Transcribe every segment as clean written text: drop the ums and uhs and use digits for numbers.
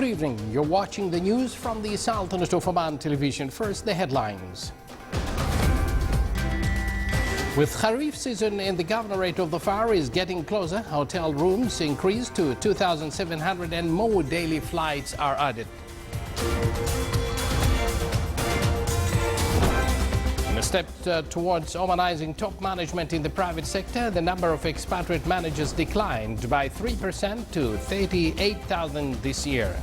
evening. You're watching the news from the Sultanate of Oman television. First, the headlines. With Kharif season in the governorate of the Far is getting closer, hotel rooms increased to 2,700 and more daily flights are added. In a step towards Omanizing top management in the private sector, the number of expatriate managers declined by 3% to 38,000 this year.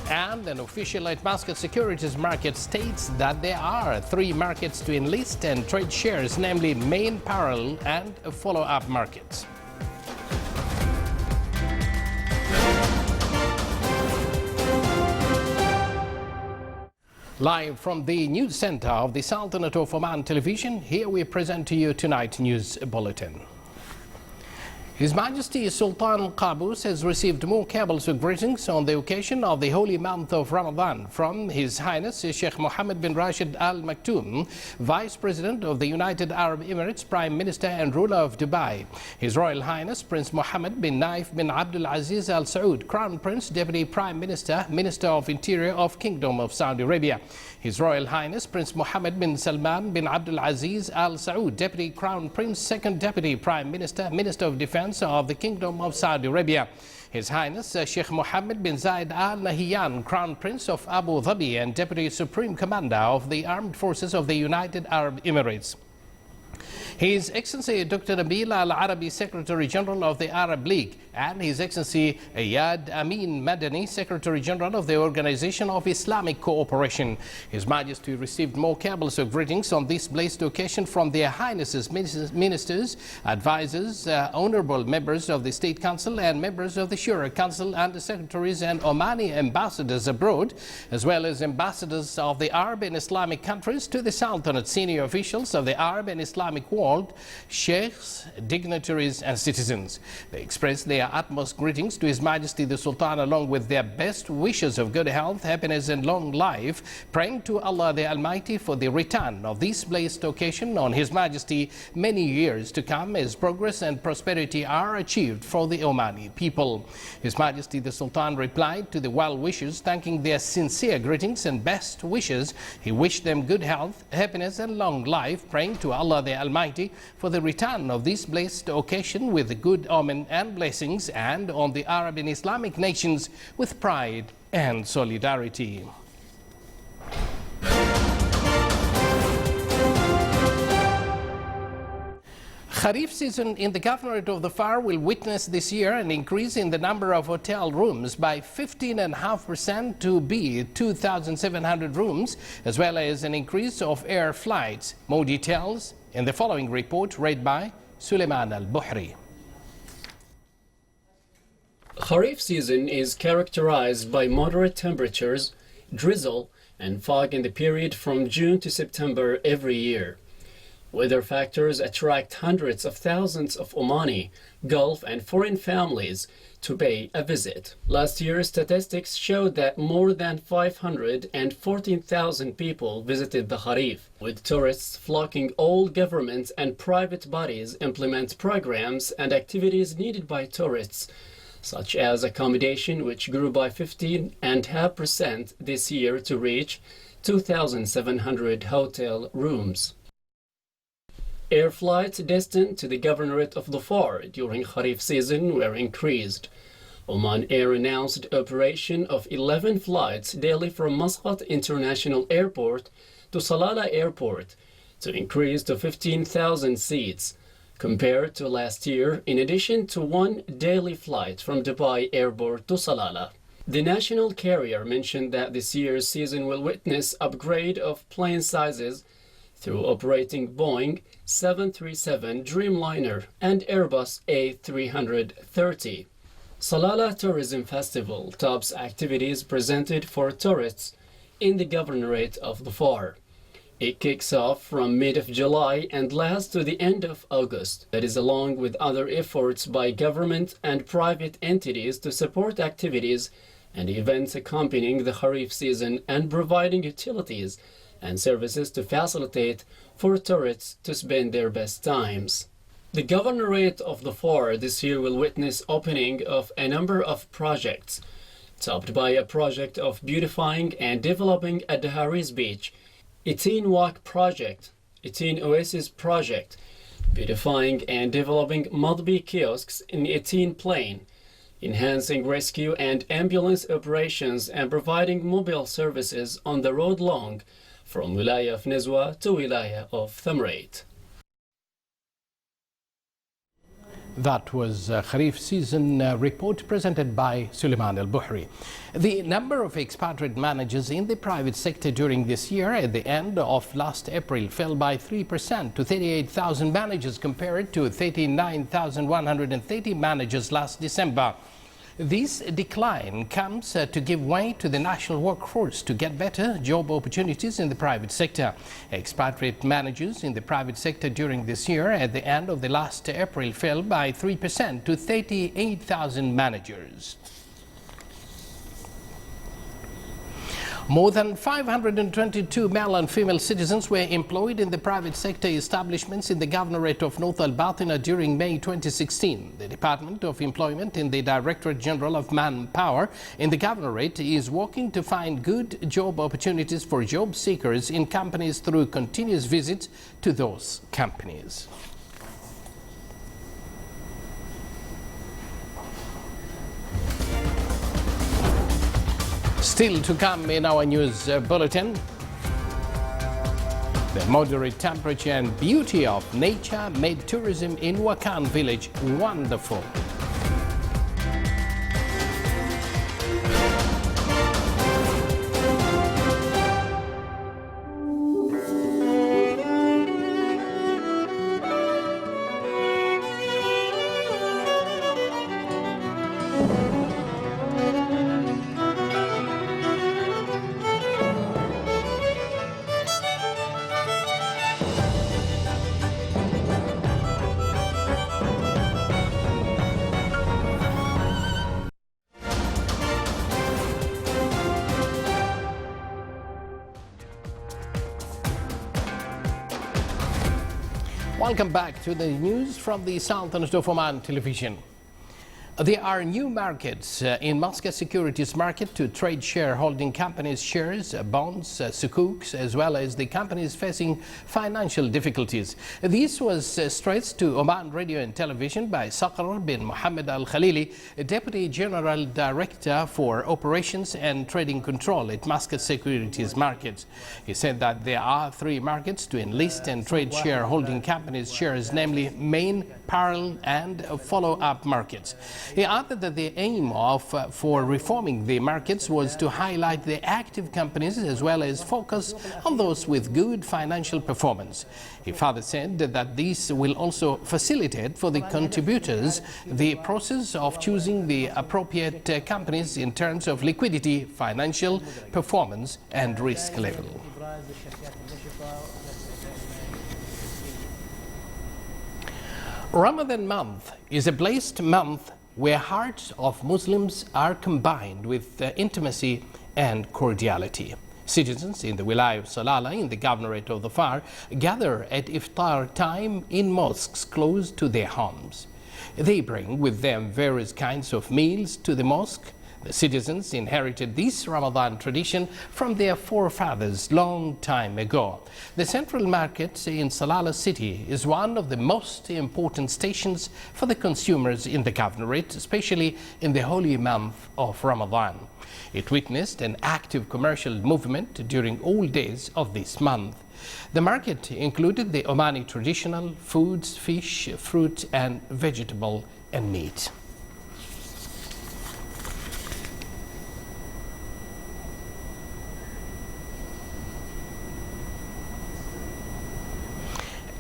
And an official at Muscat Securities Market states that there are 3 markets to enlist and trade shares, namely main, parallel and follow-up markets. Live from the news center of the Sultanate of Oman television, here we present to you tonight's news bulletin. His Majesty Sultan Qaboos has received more cables of greetings on the occasion of the holy month of Ramadan from His Highness Sheikh Mohammed bin Rashid Al Maktoum, Vice President of the United Arab Emirates, Prime Minister and ruler of Dubai. His Royal Highness Prince Mohammed bin Naif bin Abdul Aziz Al Saud, Crown Prince, Deputy Prime Minister, Minister of Interior of Kingdom of Saudi Arabia. His Royal Highness Prince Mohammed bin Salman bin Abdul Aziz Al Saud, Deputy Crown Prince, Second Deputy Prime Minister, Minister of Defense of the Kingdom of Saudi Arabia. His Highness Sheikh Mohammed bin Zayed Al Nahyan, Crown Prince of Abu Dhabi and Deputy Supreme Commander of the Armed Forces of the United Arab Emirates. His Excellency Dr. Nabil Al-Arabi, Secretary General of the Arab League, and His Excellency Ayad Amin Madani, Secretary General of the Organization of Islamic Cooperation. His Majesty received more cables of greetings on this blessed occasion from their Highnesses, ministers, advisors, honorable members of the State Council and members of the Shura Council, and the secretaries and Omani ambassadors abroad, as well as ambassadors of the Arab and Islamic countries to the Sultanate, senior officials of the Arab and Islamic world, sheikhs, dignitaries and citizens. They expressed their utmost greetings to His Majesty the Sultan along with their best wishes of good health, happiness and long life, praying to Allah the Almighty for the return of this blessed occasion on His Majesty many years to come as progress and prosperity are achieved for the Omani people. His Majesty the Sultan replied to the well wishers, thanking their sincere greetings and best wishes. He wished them good health, happiness and long life, praying to Allah the Almighty for the return of this blessed occasion with good omen and blessings, and on the Arab and Islamic nations with pride and solidarity. Kharif season in the Governorate of the Far will witness this year an increase in the number of hotel rooms by 15.5% to be 2,700 rooms, as well as an increase of air flights. More details in the following report read by Suleiman Al-Buhri. Kharif season is characterized by moderate temperatures, drizzle, and fog in the period from June to September every year. Weather factors attract hundreds of thousands of Omani, Gulf, and foreign families to pay a visit. Last year's statistics showed that more than 514,000 people visited the Kharif, with tourists flocking. All government and private bodies implement programs and activities needed by tourists, such as accommodation, which grew by 15.5% this year to reach 2,700 hotel rooms. Air flights destined to the Governorate of the Far during Kharif season were increased. Oman Air announced operation of 11 flights daily from Muscat International Airport to Salalah Airport to increase to 15,000 seats compared to last year, in addition to 1 daily flight from Dubai Airport to Salalah. The national carrier mentioned that this year's season will witness upgrade of plane sizes through operating Boeing 737 Dreamliner and Airbus A330. Salalah Tourism Festival tops activities presented for tourists in the Governorate of the Far. It kicks off from mid of July and lasts to the end of August. That is along with other efforts by government and private entities to support activities and events accompanying the Kharif season and providing utilities and services to facilitate for tourists to spend their best times. The governorate of the FAR this year will witness opening of a number of projects, topped by a project of beautifying and developing at the Harris Beach, a teen walk project, a teen oasis project, beautifying and developing multiple kiosks in a teen plain, enhancing rescue and ambulance operations and providing mobile services on the road long from Wilaya of Nizwa to Wilaya of Thamreit. That was Kharif season report presented by Suleiman Al-Buhri. The number of expatriate managers in the private sector during this year at the end of last April fell by 3% to 38,000 managers compared to 39,130 managers last December. This decline comes to give way to the national workforce to get better job opportunities in the private sector. Expatriate managers in the private sector during this year at the end of the last April fell by 3% to 38,000 managers. More than 522 male and female citizens were employed in the private sector establishments in the governorate of North Al-Batina during May 2016. The Department of Employment in the Directorate General of Manpower in the governorate is working to find good job opportunities for job seekers in companies through continuous visits to those companies. Still to come in our news bulletin, the moderate temperature and beauty of nature made tourism in Wakan village wonderful. Welcome back to the news from the Sultanate of Oman television. There are new markets in Muscat Securities Market to trade shareholding companies' shares, bonds, sukuks, as well as the companies facing financial difficulties. This was stressed to Oman Radio and Television by Saqr bin Mohammed Al-Khalili, Deputy General Director for Operations and Trading Control at Muscat Securities Markets. He said that there are 3 markets to enlist and trade shareholding companies' shares, namely main, parallel and follow-up markets. He added that the aim for reforming the markets was to highlight the active companies as well as focus on those with good financial performance. He further said that this will also facilitate for the contributors the process of choosing the appropriate companies in terms of liquidity, financial performance and risk level. Ramadan month is a blessed month where hearts of Muslims are combined with intimacy and cordiality. Citizens in the Wilaya of Salalah in the governorate of the FAR gather at iftar time in mosques close to their homes. They bring with them various kinds of meals to the mosque. The citizens inherited this Ramadan tradition from their forefathers long time ago. The central market in Salalah city is one of the most important stations for the consumers in the governorate, especially in the holy month of Ramadan. It witnessed an active commercial movement during all days of this month. The market included the Omani traditional foods, fish, fruit and vegetable and meat.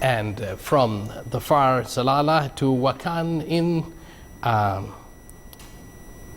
And from the FAR Salalah to Wakan in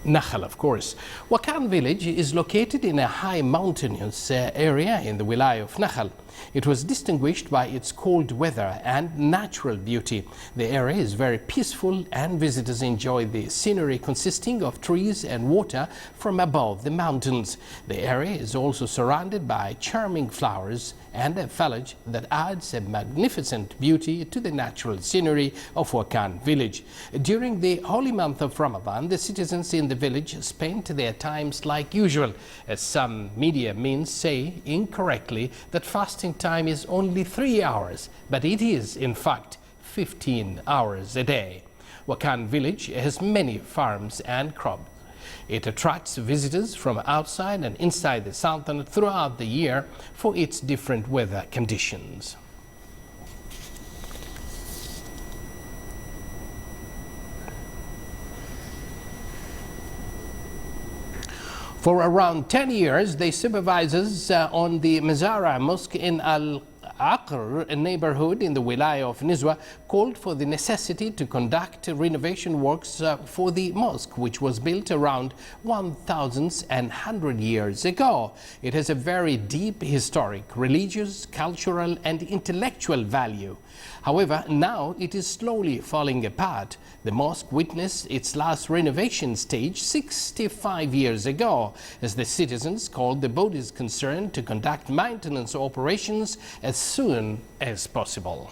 Nakhal, of course. Wakan village is located in a high mountainous area in the Wilaya of Nakhal. It was distinguished by its cold weather and natural beauty. The area is very peaceful and visitors enjoy the scenery consisting of trees and water from above the mountains. The area is also surrounded by charming flowers and a foliage that adds a magnificent beauty to the natural scenery of Wakan village. During the holy month of Ramadan, the citizens in the village spent their times like usual, as some media means say incorrectly that fasting time is only 3 hours, but it is in fact 15 hours a day. Wakan village has many farms and crops. It attracts visitors from outside and inside the Sultanate throughout the year for its different weather conditions. For around 10 years, the supervisors on the Mazara Mosque in Al-Aqr neighborhood in the Wilaya of Nizwa called for the necessity to conduct renovation works for the mosque, which was built around 1,100 years ago. It has a very deep historic, religious, cultural and intellectual value. However, now it is slowly falling apart. The mosque witnessed its last renovation stage 65 years ago, as the citizens called the bodies concerned to conduct maintenance operations as soon as possible.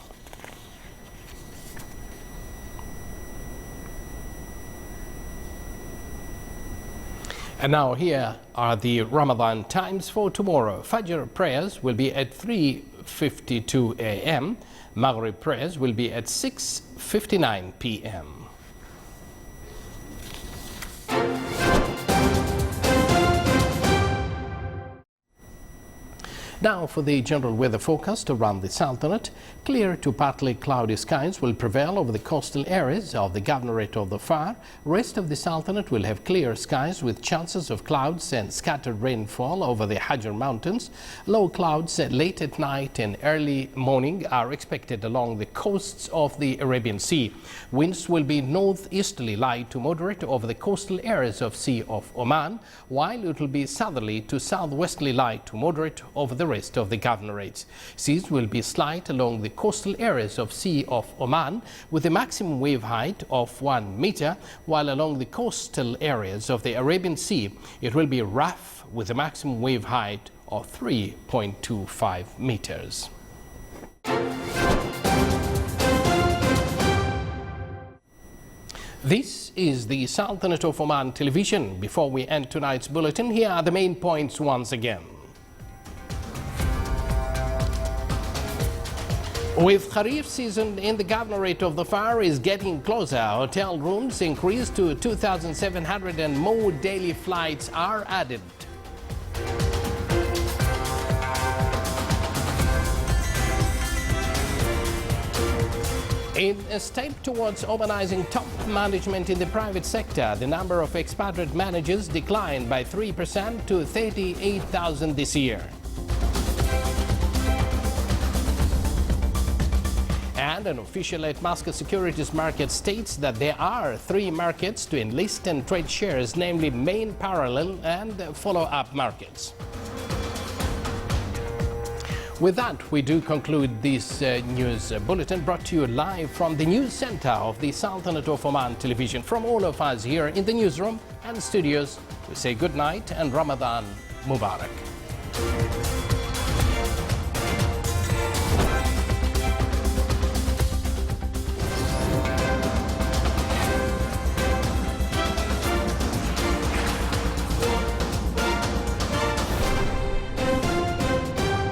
And now here are the Ramadan times for tomorrow. Fajr prayers will be at 3:52 a.m. Maghrib prayers will be at 6:59 p.m. Now for the general weather forecast around the Sultanate. Clear to partly cloudy skies will prevail over the coastal areas of the Governorate of the Far. Rest of the Sultanate will have clear skies with chances of clouds and scattered rainfall over the Hajar Mountains. Low clouds late at night and early morning are expected along the coasts of the Arabian Sea. Winds will be northeasterly light to moderate over the coastal areas of Sea of Oman, while it will be southerly to southwesterly light to moderate over the rest of the governorates. Seas will be slight along the coastal areas of Sea of Oman with a maximum wave height of 1 meter, while along the coastal areas of the Arabian Sea it will be rough with a maximum wave height of 3.25 meters. This is the Sultanate of Oman television. Before we end tonight's bulletin, here are the main points once again. With Kharif season in the Governorate of the Far is getting closer, hotel rooms increase to 2,700 and more daily flights are added. In a step towards urbanizing top management in the private sector, the number of expatriate managers declined by 3% to 38,000 this year. And an official at Muscat Securities Market states that there are 3 markets to enlist and trade shares, namely main, parallel and follow-up markets. With that, we do conclude this news bulletin brought to you live from the news center of the Sultanate of Oman television. From all of us here in the newsroom and studios, we say good night and Ramadan Mubarak.